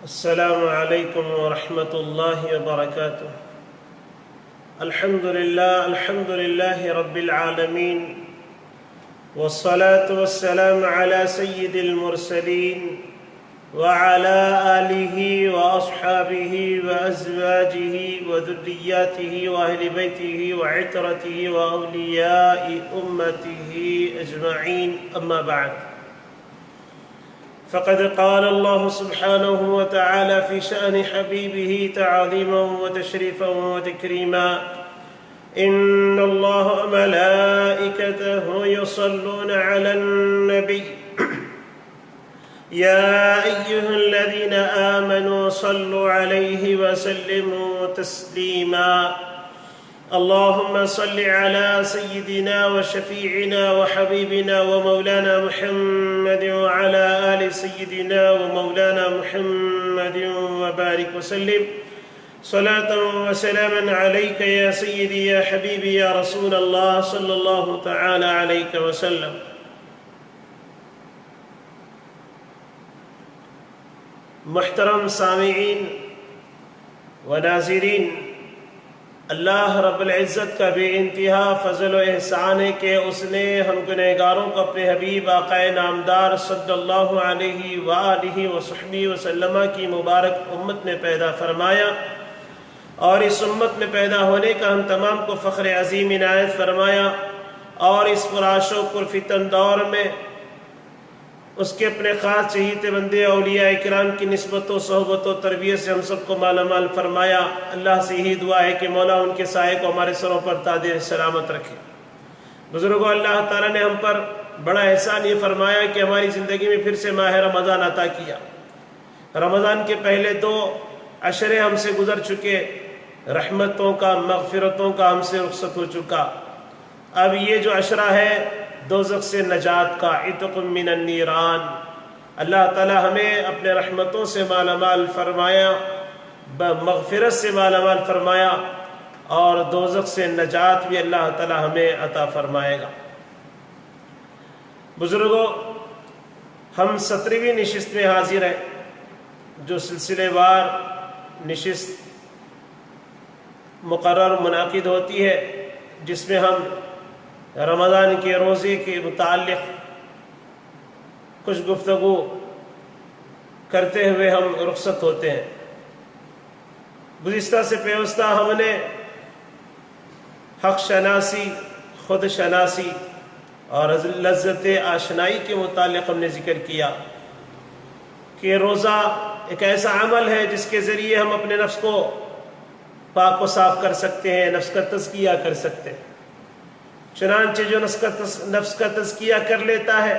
السلام عليكم ورحمة الله وبركاته. الحمد لله رب العالمين، والصلاة والسلام على سيد المرسلين وعلى آله وأصحابه وأزواجه وذرياته وأهل بيته وعترته وأولياء أمته أجمعين، أما بعد، فقد قال الله سبحانه وتعالى في شأن حبيبه تعظيما وتشريفا وتكريما: إن الله وملائكته يصلون على النبي يا أيها الذين آمنوا صلوا عليه وسلموا تسليما. اللهم صل على سيدنا وشفيعنا وحبيبنا ومولانا محمد وعلى آل سيدنا ومولانا محمد وبارك وسلم صلاة وسلاما عليك يا سيدي يا حبيبي يا رسول الله صلى الله تعالى عليك وسلم. محترم سامعین و ناظرین، اللہ رب العزت کا بے انتہا فضل و احسان ہے کہ اس نے ہم گنہگاروں کو اپنے حبیب آقا نامدار صلی اللہ علیہ وآلہ وصحبہ وسلم کی مبارک امت میں پیدا فرمایا، اور اس امت میں پیدا ہونے کا ہم تمام کو فخر عظیم عنایت فرمایا، اور اس پرآش و پرفتن دور میں اس کے اپنے خاص چہیتے بندے اولیاء اکرام کی نسبت و صحبت و تربیت سے ہم سب کو مالا مال فرمایا۔ اللہ سے یہی دعا ہے کہ مولا ان کے سائے کو ہمارے سروں پر تاج سلامت رکھے۔ بزرگوں، اللہ تعالیٰ نے ہم پر بڑا احسان یہ فرمایا کہ ہماری زندگی میں پھر سے ماہ رمضان عطا کیا۔ رمضان کے پہلے 2 عشرے ہم سے گزر چکے، رحمتوں کا، مغفرتوں کا ہم سے رخصت ہو چکا۔ اب یہ جو عشرہ ہے دوزخ سے نجات کا، عتق من النیران، اللہ تعالی ہمیں اپنے رحمتوں سے مالا مال فرمایا، مغفرت سے مالا مال فرمایا، اور دوزخ سے نجات بھی اللہ تعالی ہمیں عطا فرمائے گا۔ بزرگوں، ہم 17ویں نشست میں حاضر ہیں، جو سلسلے وار نشست مقرر منعقد ہوتی ہے، جس میں ہم رمضان کے روزے کے متعلق کچھ گفتگو کرتے ہوئے ہم رخصت ہوتے ہیں۔ گزشتہ سے پیوستہ ہم نے حق شناسی، خود شناسی اور لذت آشنائی کے متعلق ہم نے ذکر کیا کہ روزہ ایک ایسا عمل ہے جس کے ذریعے ہم اپنے نفس کو پاک و صاف کر سکتے ہیں، نفس کا تزکیہ کر سکتے ہیں۔ چنانچہ جو نفس کا تزکیہ کر لیتا ہے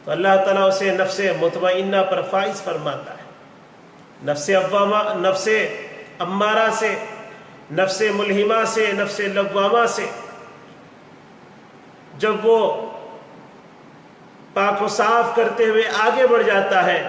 تو اللہ تعالیٰ اسے نفس مطمئنہ پر فائز فرماتا ہے۔ نفس امارہ سے، نفس ملہمہ سے، نفس لوامہ سے جب وہ پاک و صاف کرتے ہوئے آگے بڑھ جاتا ہے،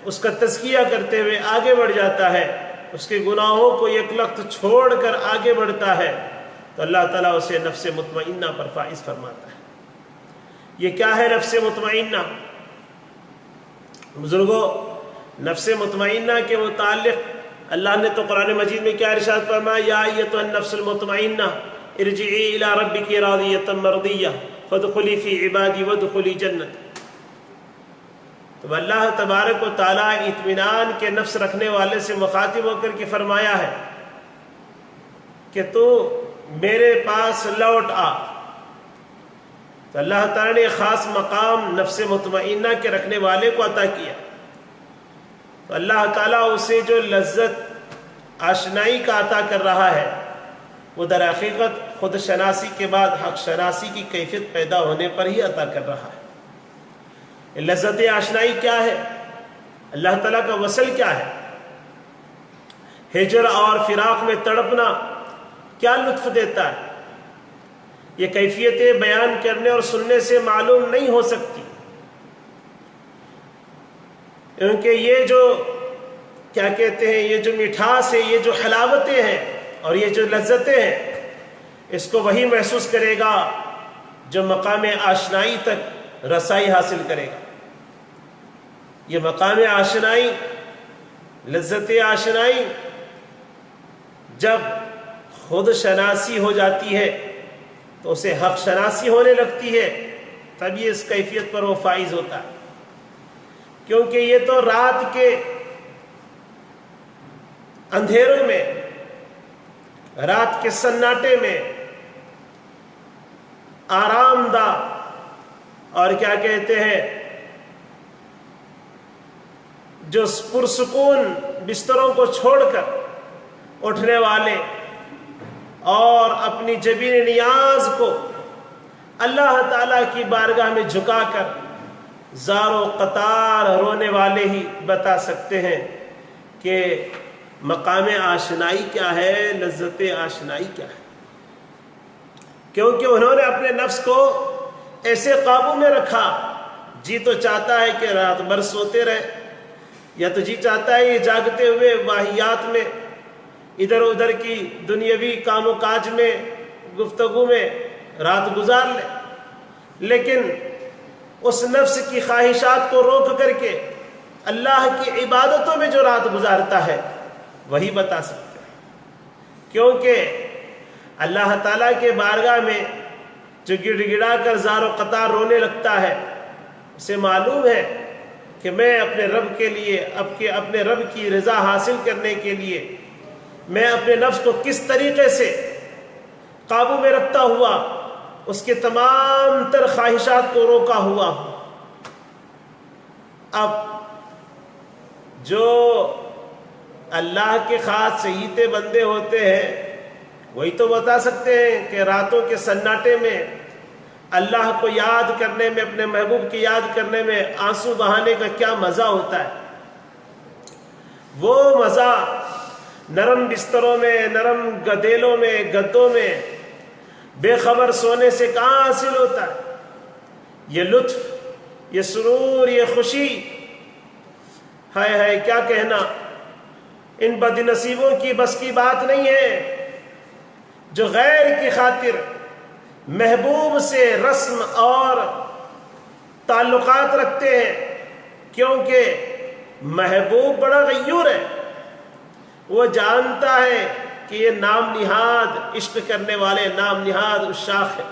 اس کا تزکیہ کرتے ہوئے آگے بڑھ جاتا ہے، اس کے گناہوں کو یک لخت چھوڑ کر آگے بڑھتا ہے، تو اللہ تعالیٰ اسے نفس مطمئنہ پر فائز فرماتا ہے۔ یہ کیا ہے نفس مطمئنہ؟ بزرگوں، نفس مطمئنہ کے متعلق اللہ نے تو قرآن مجید میں کیا ارشاد فرمایا؟ یا ایتھا النفس المطمئنہ ارجعی الی ربک راضیۃ مرضیہ فادخلی فی عبادی وادخلی جنت۔ تو اللہ تبارک و تعالیٰ اطمینان کے نفس رکھنے والے سے مخاطب ہو کر کے فرمایا ہے کہ تو میرے پاس لوٹ آ۔ تو اللہ تعالیٰ نے خاص مقام نفس مطمئنہ کے رکھنے والے کو عطا کیا۔ تو اللہ تعالیٰ اسے جو لذت آشنائی کا عطا کر رہا ہے، وہ در حقیقت خود شناسی کے بعد حق شناسی کی کیفیت پیدا ہونے پر ہی عطا کر رہا ہے۔ لذت آشنائی کیا ہے؟ اللہ تعالیٰ کا وصل کیا ہے؟ ہجر اور فراق میں تڑپنا کیا لطف دیتا ہے؟ یہ کیفیتیں بیان کرنے اور سننے سے معلوم نہیں ہو سکتی، کیونکہ یہ جو کیا کہتے ہیں، یہ جو مٹھاس ہے، یہ جو حلاوتیں ہیں اور یہ جو لذتیں ہیں، اس کو وہی محسوس کرے گا جو مقام آشنائی تک رسائی حاصل کرے گا۔ یہ مقام آشنائی لذت آشنائی جب خود شناسی ہو جاتی ہے تو اسے حق شناسی ہونے لگتی ہے، تبھی اس کیفیت پر وہ فائز ہوتا ہے. کیونکہ یہ تو رات کے اندھیروں میں، رات کے سناٹے میں آرام دہ اور کیا کہتے ہیں جو پرسکون بستروں کو چھوڑ کر اٹھنے والے اور اپنی جبین نیاز کو اللہ تعالیٰ کی بارگاہ میں جھکا کر زار و قطار رونے والے ہی بتا سکتے ہیں کہ مقام آشنائی کیا ہے، لذت آشنائی کیا ہے. کیونکہ انہوں نے اپنے نفس کو ایسے قابو میں رکھا، جی تو چاہتا ہے کہ رات بھر سوتے رہے، یا تو جی چاہتا ہے یہ جاگتے ہوئے واہیات میں ادھر ادھر کی دنیاوی کام و کاج میں گفتگو میں رات گزار لے. لیکن اس نفس کی خواہشات کو روک کر کے اللہ کی عبادتوں میں جو رات گزارتا ہے وہی بتا سکتا ہے. کیونکہ اللہ تعالیٰ کے بارگاہ میں جو گڑ گڑا کر زار و قطار رونے لگتا ہے، اسے معلوم ہے کہ میں اپنے رب کے لیے اپنے رب کی رضا حاصل کرنے کے لیے میں اپنے نفس کو کس طریقے سے قابو میں رکھتا ہوا اس کے تمام تر خواہشات کو روکا ہوا ہوں. اب جو اللہ کے خاص چہیتے بندے ہوتے ہیں وہی تو بتا سکتے ہیں کہ راتوں کے سناٹے میں اللہ کو یاد کرنے میں، اپنے محبوب کی یاد کرنے میں آنسو بہانے کا کیا مزہ ہوتا ہے. وہ مزہ نرم بستروں میں، نرم گدیلوں میں، گدوں میں بے خبر سونے سے کہاں حاصل ہوتا ہے. یہ لطف، یہ سرور، یہ خوشی، ہائے ہائے کیا کہنا، ان بد نصیبوں کی بس کی بات نہیں ہے جو غیر کی خاطر محبوب سے رسم اور تعلقات رکھتے ہیں. کیونکہ محبوب بڑا غیور ہے، وہ جانتا ہے کہ یہ نام نہاد عشق کرنے والے نام نہاد عشاق ہے،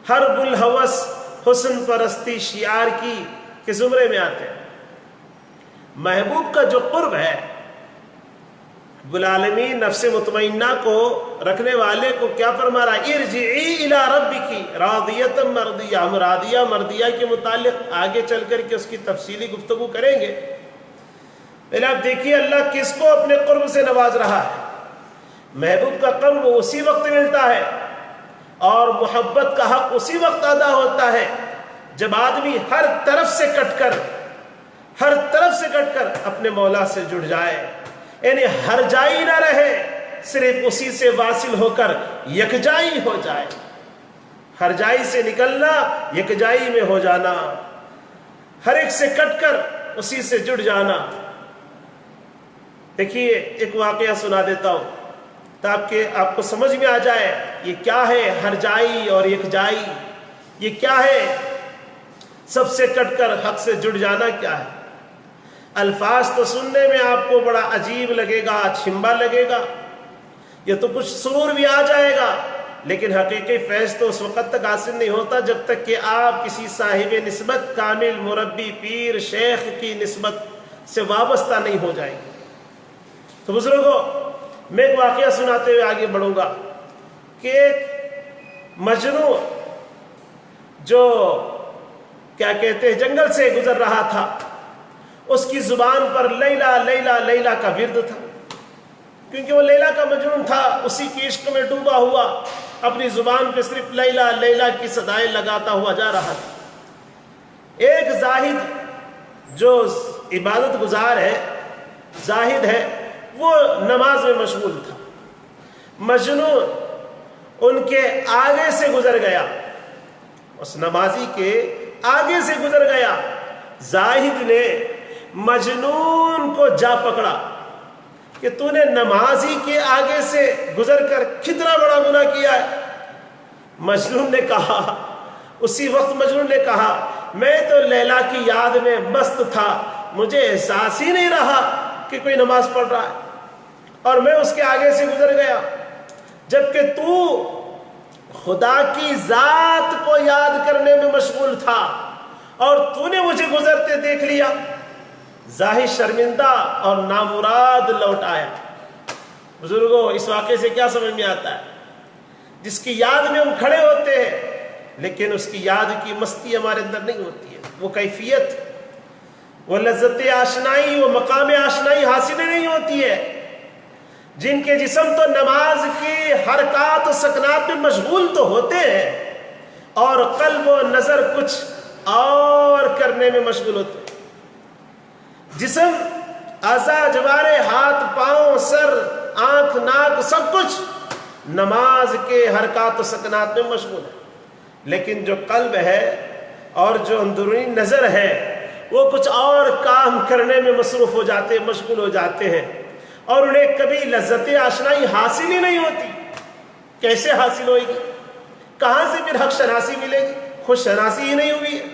ہر بلحوث حسن پرستی شعار کی کے زمرے میں آتے ہیں. محبوب کا جو قرب ہے، رب العالمین نفس مطمئنہ کو رکھنے والے کو کیا فرما رہا ہے؟ ارجعی الی ربکی راضیۃ مرضیہ. ہم راضیہ مرضیہ کے متعلق آگے چل کر کے اس کی تفصیلی گفتگو کریں گے. پہلے آپ دیکھیے اللہ کس کو اپنے قرب سے نواز رہا ہے. محبوب کا قرب اسی وقت ملتا ہے اور محبت کا حق اسی وقت ادا ہوتا ہے جب آدمی ہر طرف سے کٹ کر اپنے مولا سے جڑ جائے. یعنی ہر جائی نہ رہے، صرف اسی سے واصل ہو کر یکجائی ہو جائے. ہر جائی سے نکلنا، یکجائی میں ہو جانا، ہر ایک سے کٹ کر اسی سے جڑ جانا. دیکھیے ایک واقعہ سنا دیتا ہوں تاکہ آپ کو سمجھ میں آ جائے یہ کیا ہے ہر جائی اور یکجائی، یہ کیا ہے سب سے کٹ کر حق سے جڑ جانا کیا ہے. الفاظ تو سننے میں آپ کو بڑا عجیب لگے گا، چھمبا لگے گا، یہ تو کچھ سرور بھی آ جائے گا، لیکن حقیقی فیض تو اس وقت تک حاصل نہیں ہوتا جب تک کہ آپ کسی صاحب نسبت، کامل مربی، پیر، شیخ کی نسبت سے وابستہ نہیں ہو جائیں گے. تو بزرگوں، میں ایک واقعہ سناتے ہوئے آگے بڑھوں گا کہ ایک مجنو جو کیا کہتے ہیں جنگل سے گزر رہا تھا، اس کی زبان پر لیلا لیلا لیلا کا ورد تھا، کیونکہ وہ لیلا کا مجنون تھا، اسی کی عشق میں ڈوبا ہوا اپنی زبان پہ صرف لیلا لیلا کی صدائیں لگاتا ہوا جا رہا تھا. ایک زاہد جو عبادت گزار ہے، زاہد ہے، وہ نماز میں مشغول تھا. مجنون ان کے آگے سے گزر گیا، اس نمازی کے آگے سے گزر گیا. زاہد نے مجنون کو جا پکڑا کہ تو نے نمازی کے آگے سے گزر کر کتنا بڑا گناہ کیا ہے. مجنون نے کہا، اسی وقت مجنون نے کہا، میں تو لیلا کی یاد میں مست تھا، مجھے احساس ہی نہیں رہا کہ کہ کوئی نماز پڑھ رہا ہے اور میں اس کے آگے سے گزر گیا، جبکہ تو خدا کی ذات کو یاد کرنے میں مشغول تھا اور تو نے مجھے گزرتے دیکھ لیا، ظاہر شرمندہ اور نامراد لوٹ آیا۔ بزرگوں، اس واقعے سے کیا سمجھ میں آتا ہے؟ جس کی یاد میں ہم کھڑے ہوتے ہیں لیکن اس کی یاد کی مستی ہمارے اندر نہیں ہوتی ہے، وہ کیفیت، وہ لذت آشنائی، وہ مقام آشنائی حاصل نہیں ہوتی ہے۔ جن کے جسم تو نماز کی حرکات و سکنات میں مشغول تو ہوتے ہیں اور قلب و نظر کچھ اور کرنے میں مشغول ہوتے ہیں۔ جسم، اعضاء، جوارے، ہاتھ، پاؤں، سر، آنکھ، ناک، سب کچھ نماز کے حرکات و سکنات میں مشغول ہے، لیکن جو قلب ہے اور جو اندرونی نظر ہے وہ کچھ اور کام کرنے میں مصروف ہو جاتے ہیں، مشغول ہو جاتے ہیں، اور انہیں کبھی لذت آشنائی حاصل ہی نہیں ہوتی۔ کیسے حاصل ہوئے گی؟ کہاں سے پھر حق شناسی ملے گی؟ خود شناسی ہی نہیں ہوئی ہے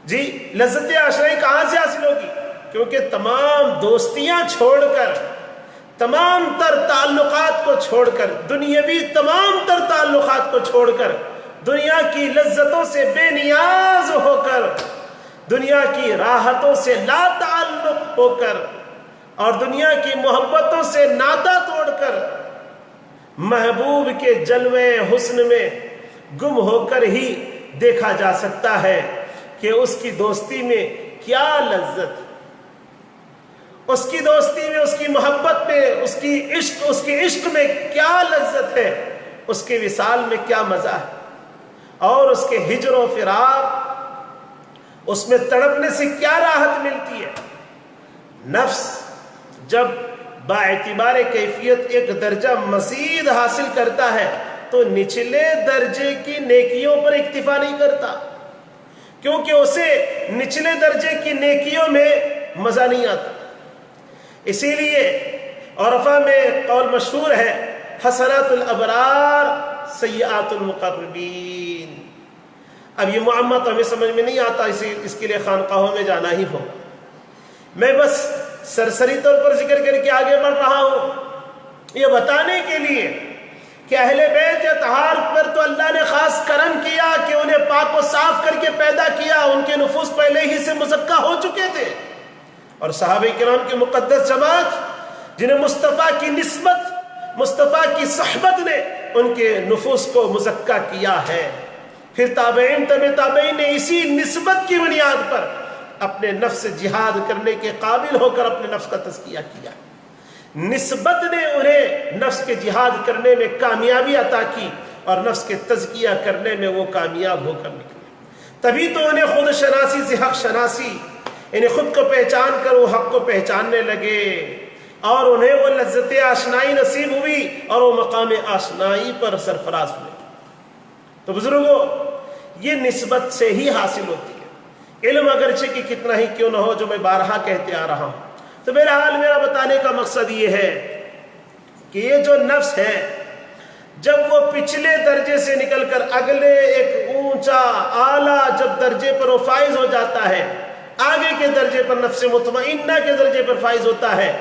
جی۔ لذت آشنائی کہاں سے حاصل ہوگی؟ کیونکہ تمام دوستیاں چھوڑ کر، تمام تر تعلقات کو چھوڑ کر، دنیاوی تمام تر تعلقات کو چھوڑ کر، دنیا کی لذتوں سے بے نیاز ہو کر، دنیا کی راحتوں سے لا تعلق ہو کر اور دنیا کی محبتوں سے ناطہ توڑ کر محبوب کے جلوے حسن میں گم ہو کر ہی دیکھا جا سکتا ہے کہ اس کی دوستی میں کیا لذت، اس کی دوستی میں، اس کی محبت میں، اس کی عشق میں کیا لذت ہے، اس کے وصال میں کیا مزہ ہے، اور اس کے ہجر و فراق، اس میں تڑپنے سے کیا راحت ملتی ہے۔ نفس جب باعتبار کیفیت ایک درجہ مزید حاصل کرتا ہے تو نچلے درجے کی نیکیوں پر اکتفا نہیں کرتا، کیونکہ اسے نچلے درجے کی نیکیوں میں مزہ نہیں آتا۔ اسی لیے عرفہ میں قول مشہور ہے، حسنات الابرار سیئات المقربین۔ اب یہ معمہ تو ہمیں سمجھ میں نہیں آتا، اس کے لیے خانقاہوں میں جانا ہی ہوگا۔ میں بس سرسری طور پر ذکر کر کے آگے بڑھ رہا ہوں یہ بتانے کے لیے کہ اہل بیت اطہار پر تو اللہ نے خاص کرم کیا کہ انہیں پاک و صاف کر کے پیدا کیا، ان کے نفوس پہلے ہی سے مزکہ ہو چکے تھے، اور صحابہ کرام کی مقدس جماعت جنہیں مصطفیٰ کی نسبت، مصطفیٰ کی صحبت نے ان کے نفوس کو مزکہ کیا ہے۔ پھر تابعین تابعین نے اسی نسبت کی بنیاد پر اپنے نفس سے جہاد کرنے کے قابل ہو کر اپنے نفس کا تزکیہ کیا۔ نسبت نے انہیں نفس کے جہاد کرنے میں کامیابی عطا کی اور نفس کے تزکیہ کرنے میں وہ کامیاب ہو کر نکلے۔ تبھی تو انہیں خود شناسی سے حق شناسی، انہیں خود کو پہچان کر وہ حق کو پہچاننے لگے اور انہیں وہ لذت آشنائی نصیب ہوئی اور وہ مقام آشنائی پر سرفراز ہوئے۔ تو بزرگوں، یہ نسبت سے ہی حاصل ہوتی ہے۔ علم اگرچہ کہ کتنا ہی کیوں نہ ہو، جو میں بارہا کہتے آ رہا ہوں، تو بہرحال میرا بتانے کا مقصد یہ ہے کہ یہ جو نفس ہے جب وہ پچھلے درجے سے نکل کر اگلے ایک اونچا اعلیٰ جب درجے پر وہ فائز ہو جاتا ہے، آگے کے درجے پر نفس مطمئنہ کے درجے پر فائز ہوتا ہے،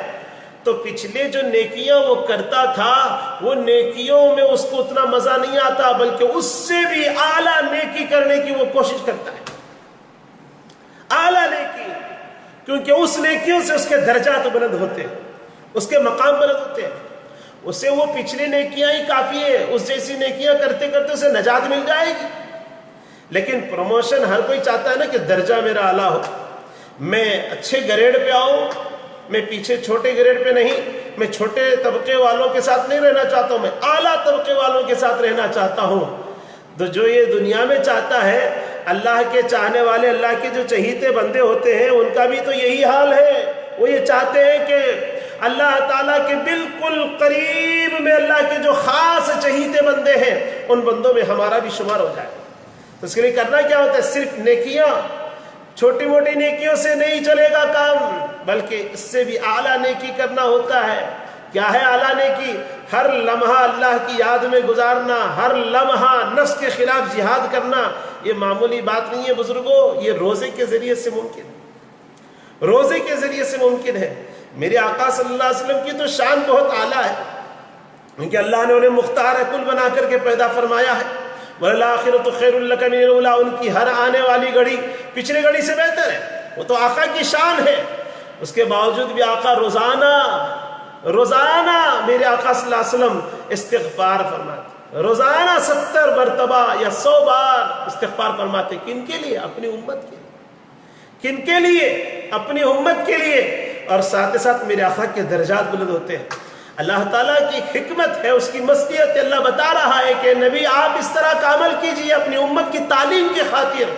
تو پچھلے جو نیکیاں وہ کرتا تھا وہ نیکیوں میں اس کو اتنا مزہ نہیں آتا، بلکہ اس سے بھی اعلیٰ نیکی کرنے کی وہ کوشش کرتا ہے، اعلیٰ نیکی، کیونکہ اس نیکیوں سے اس کے درجات بلند ہوتے ہیں، اس کے مقام بلند ہوتے ہیں۔ اسے وہ پچھلی نیکیاں ہی کافی ہے، اس جیسی نیکیاں کرتے کرتے اسے نجات مل جائے گی۔ لیکن پروموشن ہر کوئی چاہتا ہے نا کہ درجہ میرا اعلیٰ ہو، میں اچھے گریڈ پہ آؤں، میں پیچھے چھوٹے گریڈ پہ نہیں، میں چھوٹے طبقے والوں کے ساتھ نہیں رہنا چاہتا ہوں، میں اعلیٰ طبقے والوں کے ساتھ رہنا چاہتا ہوں۔ تو جو یہ دنیا میں چاہتا ہے، اللہ کے چاہنے والے، اللہ کے جو چہیتے بندے ہوتے ہیں، ان کا بھی تو یہی حال ہے۔ وہ یہ چاہتے ہیں کہ اللہ تعالیٰ کے بالکل قریب میں اللہ کے جو خاص چہیتے بندے ہیں، ان بندوں میں ہمارا بھی شمار ہو جائے۔ تو اس کے لیے کرنا کیا ہوتا ہے؟ صرف نیکیاں، چھوٹی موٹی نیکیوں سے نہیں چلے گا کام، بلکہ اس سے بھی اعلیٰ نیکی کرنا ہوتا ہے۔ کیا ہے اعلیٰ نیکی؟ ہر لمحہ اللہ کی یاد میں گزارنا، ہر لمحہ نفس کے خلاف جہاد کرنا۔ یہ معمولی بات نہیں ہے بزرگوں، یہ روزے کے ذریعے سے ممکن ہے۔ روزے کے ذریعے سے ممکن ہے۔ میرے آقا صلی اللہ علیہ وسلم کی تو شان بہت اعلیٰ ہے، کیونکہ اللہ نے انہیں مختار کل بنا کر کے پیدا فرمایا ہے۔ وَالْآخِرَةُ خَيْرٌ لَكَ مِنَ الْأُولَىٰ، ان کی ہر آنے والی گھڑی پچھلے گھڑی سے بہتر ہے۔ وہ تو آقا کی شان ہے، اس کے باوجود بھی آقا روزانہ میرے آقا صلی اللہ علیہ وسلم استغفار فرماتے، روزانہ 70 مرتبہ یا 100 بار استغفار فرماتے۔ کن کے لیے؟ اپنی امت کے لیے۔ کن کے لیے؟ اپنی امت کے لیے۔ اور ساتھ ساتھ میرے آقا کے درجات بلند ہوتے ہیں۔ اللہ تعالیٰ کی ایک حکمت ہے، اس کی مصلحت ہے۔ اللہ بتا رہا ہے کہ نبی آپ اس طرح کا عمل کیجئے اپنی امت کی تعلیم کی خاطر۔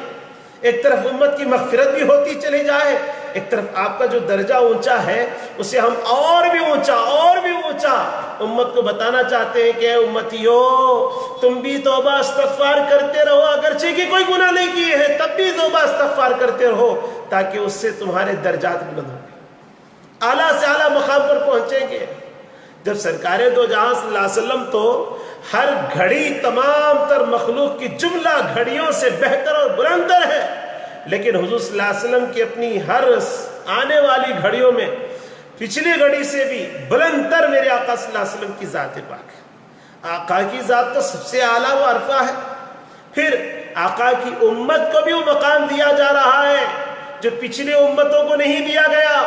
ایک طرف امت کی مغفرت بھی ہوتی چلی جائے، ایک طرف آپ کا جو درجہ اونچا ہے اسے ہم اور بھی اونچا امت کو بتانا چاہتے ہیں کہ اے امتیو، تم بھی توبہ استغفار کرتے رہو، اگرچہ کہ کوئی گناہ نہیں کیے ہیں تب بھی توبہ استغفار کرتے رہو، تاکہ اس سے تمہارے درجات بلند ہوں گے، اعلیٰ سے اعلیٰ مقام پر پہنچیں گے۔ جب سرکار دو جہاں صلی اللہ علیہ وسلم تو ہر گھڑی تمام تر مخلوق کی جملہ گھڑیوں سے بہتر اور بلندر ہے، لیکن حضور صلی اللہ علیہ وسلم کی اپنی ہر آنے والی گھڑیوں میں پچھلی گھڑی سے بھی بلندر میرے آقا صلی اللہ علیہ وسلم کی ذات پاک ہے۔ آقا کی ذات تو سب سے اعلیٰ و عرفہ ہے، پھر آقا کی امت کو بھی وہ مقام دیا جا رہا ہے جو پچھلی امتوں کو نہیں دیا گیا۔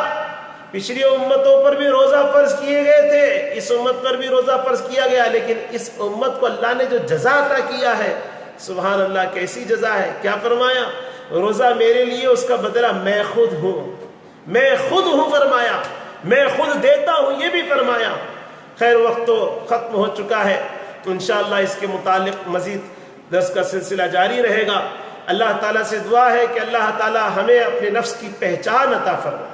پچھلی امتوں پر بھی روزہ فرض کیے گئے تھے، اس امت پر بھی روزہ فرض کیا گیا، لیکن اس امت کو اللہ نے جو جزا عطا کیا ہے، سبحان اللہ، کیسی جزا ہے! کیا فرمایا؟ روزہ میرے لیے اس کا بدلہ میں خود ہوں فرمایا، میں خود دیتا ہوں، یہ بھی فرمایا۔ خیر، وقت تو ختم ہو چکا ہے، انشاءاللہ اس کے متعلق مزید درس کا سلسلہ جاری رہے گا۔ اللہ تعالیٰ سے دعا ہے کہ اللہ تعالیٰ ہمیں اپنے نفس کی پہچان عطا فرما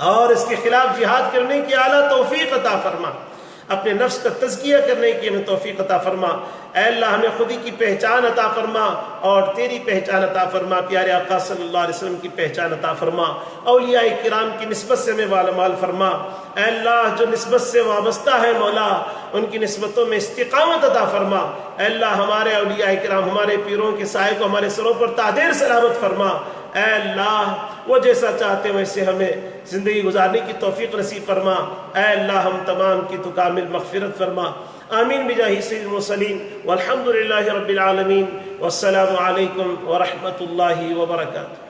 اور اس کے خلاف جہاد کرنے کی اعلیٰ توفیق عطا فرما، اپنے نفس کا تزکیہ کرنے کی ہمیں توفیق عطا فرما۔ اے اللہ ہمیں خودی کی پہچان عطا فرما اور تیری پہچان عطا فرما، پیارے آقا صلی اللہ علیہ وسلم کی پہچان عطا فرما، اولیاء کرام کی نسبت سے ہمیں مال فرما۔ اے اللہ جو نسبت سے وابستہ ہے مولا، ان کی نسبتوں میں استقامت عطا فرما۔ اے اللہ ہمارے اولیاء کرام، ہمارے پیروں کے سائے کو ہمارے سروں پر تعدیر سلامت فرما۔ اے اللہ وہ جیسا چاہتے ویسے ہمیں زندگی گزارنے کی توفیق نصیب فرما۔ اے اللہ ہم تمام کی تو کامل مغفرت فرما۔ آمین بجاہ سید المرسلین والحمد للہ رب العالمین، والسلام علیکم ورحمۃ اللہ وبرکاتہ۔